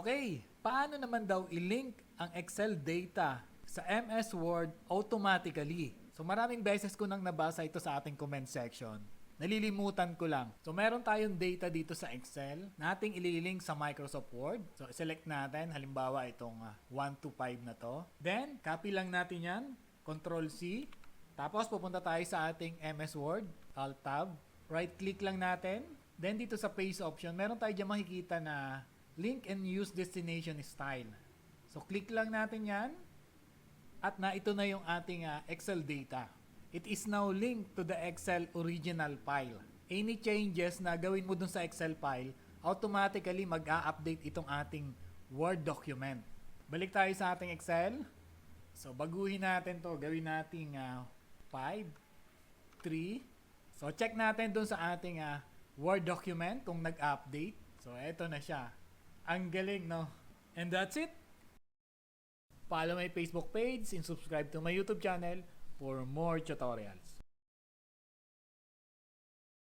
Okay, paano naman daw i-link ang Excel data sa MS Word automatically? So maraming beses ko nang nabasa ito sa ating comment section. Nalilimutan ko lang. So meron tayong data dito sa Excel na ating ililink sa Microsoft Word. So select natin, halimbawa itong 1 to 5 na to. Then, copy lang natin yan. Control C. Tapos pupunta tayo sa ating MS Word. Alt Tab. Right click lang natin. Then dito sa Paste option, meron tayo dyan makikita na Link and Use Destination Style. So click lang natin yan. At ito na yung ating Excel data. It is now linked to the Excel original file. Any changes na gawin mo dun sa Excel file, automatically mag-a-update itong ating Word document. Balik tayo sa ating Excel. So baguhin natin to, gawin nating 5, 3. So check natin dun sa ating Word document kung nag-update. So eto na siya. Ang galing, no? And that's it. Follow my Facebook page and subscribe to my YouTube channel for more tutorials.